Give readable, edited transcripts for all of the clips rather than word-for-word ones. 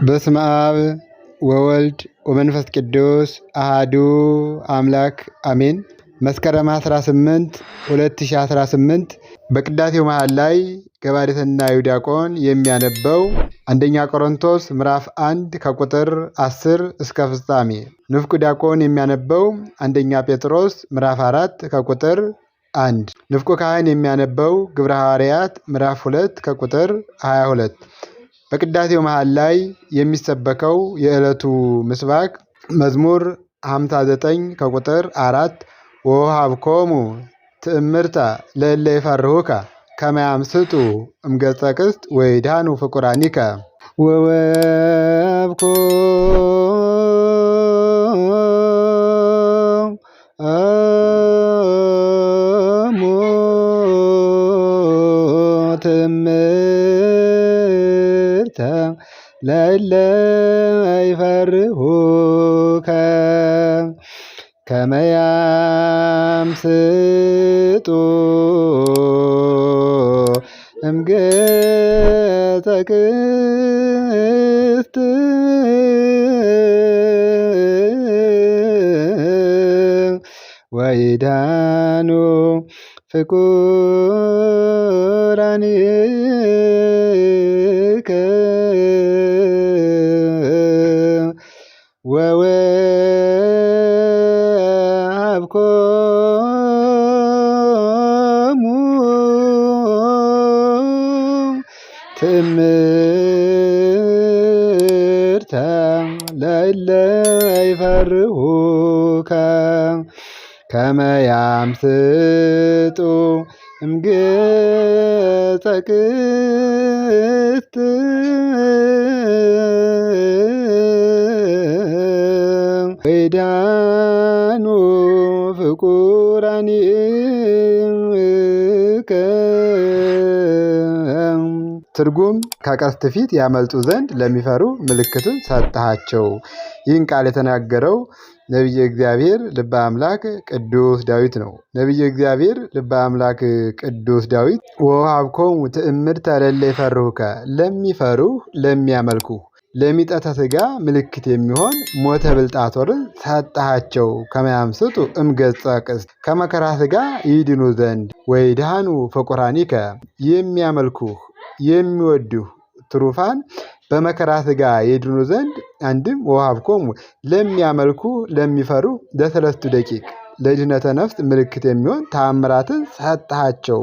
በስመ አብ ወወልድ ወመንፈስ ቅዱስ አሐዱ አምላክ አሜን። መስከረም 18 2018 በቅዳሴው መሃል ላይ ገባሬትና ዲያቆን የሚያነበው አንደኛ ቆሮንቶስ ምዕራፍ 1 ከቁጥር 10 እስከ ፍጻሜ፣ ንፍቁ ዲያቆን የሚያነበው አንደኛ ጴጥሮስ ምዕራፍ 4 ከቁጥር 1፣ ንፍቁ ካህን የሚያነበው ግብረ ሐዋርያት ምዕራፍ 2 ከቁጥር 22። በቅዳሴው መሃል ላይ የሚሰበከው የዕለቱ ምስባክ መዝሙር 59 ከቁጥር 4 ወወሀብኮሙ ትእምርተ ለእለ ይፈርሁከ ከመ ያምስጡ እምገጸ ቅስት ወይድኃኑ ፍቁራኒከ ወወሀብኮሙ ለእለ ይፈርሁከ ከመ ያምስጡ እምገጸ ቅስት ወይድኃኑ ፍቁራኒከ ወወሀብኮሙ ትእምርተ ለእለ ይፈርሁከ ከመ ያምስጡ እምገጸ ቅስት ወይድኃኑ ፍቁራኒከ። ትርጉም ከቀስት ፊት ያመልጡ ዘንድ ለሚፈሩ ምልክትን ሰጠሃቸው። ይህን ቃል የተናገረው ነቢየ እግዚአብሔር ልበ አምላክ ቅዱስ ዳዊት ነው። ነቢየ እግዚአብሔር ልበ አምላክ ቅዱስ ዳዊት ወወሀብኮሙ ትእምርተ ለእለ ይፈርሁከ ለሚፈሩህ ለሚያመልኩህ ለሚጠተ ሥጋ ምልክት የሚሆን ሞተ ብልጣሶርን ሰጠሃቸው። ከመ ያምስጡ እምገጸ ቅስት ከመከራ ሥጋ ይድኑ ዘንድ ወይድኃኑ ፍቁራኒከ የሚያመልኩህ የሚወዱህ ትሩፋን በመከራ ሥጋ ይድኑ ዘንድ። አንድም ወወሀብኮሙ ለሚያመልኩ ለሚፈሩ ለሰለስቱ ደቂቅ ለድኅነተ ነፍስ ምልክት የሚሆን ተአምራትን ሰጠሃቸው።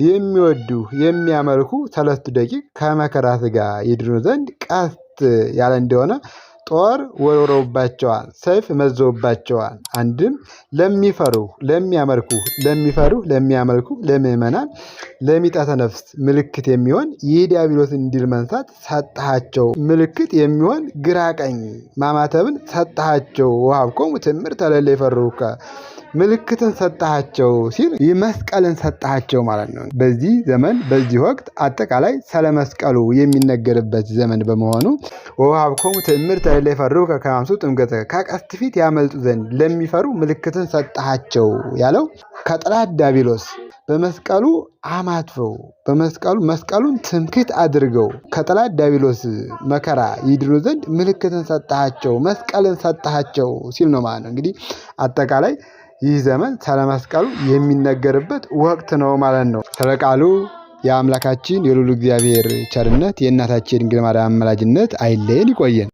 የሚወዱህ የሚያመልኩ ሰለስቱ ደቂቅ ከመከራ ሥጋ ይድኑ ዘንድ ቀስት ያለ እንደሆነ ጦር ወርውረውባቸዋል፣ ሰይፍ መዘውባቸዋል። አንድም ለሚፈሩህ ለሚያመልኩህ ለሚፈሩህ ለሚያመልኩ ለምእመናን ለሚጠተ ነፍስ ምልክት የሚሆን የዲያብሎስን ድል መንሳት ሰጠሃቸው። ምልክት የሚሆን ግራ ቀኝ ማማተብን ሰጠሃቸው። ወወሀብኮሙ ትእምርተ ለእለ ይፈርሁከ ምልክትን ሰጠሃቸው ሲል ይህ መስቀልን ሰጠሃቸው ማለት ነው። በዚህ ዘመን በዚህ ወቅት አጠቃላይ ስለ መስቀሉ የሚነገርበት ዘመን በመሆኑ ወወሀብኮሙ ትእምርተ ለእለ ይፈርሁከ ከመ ያምስጡ እምገጸ ከቀስት ፊት ያመልጡ ዘንድ ለሚፈሩ ምልክትን ሰጠሃቸው ያለው ከጠላት ዲያብሎስ በመስቀሉ አማትበው መስቀሉን ትምክህት አድርገው ከጠላት ዲያብሎስ መከራ ይድኑ ዘንድ ምልክትን ሰጠሃቸው፣ መስቀልን ሰጠሃቸው ሲል ነው ማለት ነው። እንግዲህ አጠቃላይ ይህ ዘመን ስለ መስቀሉ የሚነገርበት ወቅት ነው ማለት ነው። ስለ ቃሉ የአምላካችን የልዑል እግዚአብሔር ቸርነት የእናታችን ድንግል ማርያም አማላጅነት አይለየን፣ ይቆየን።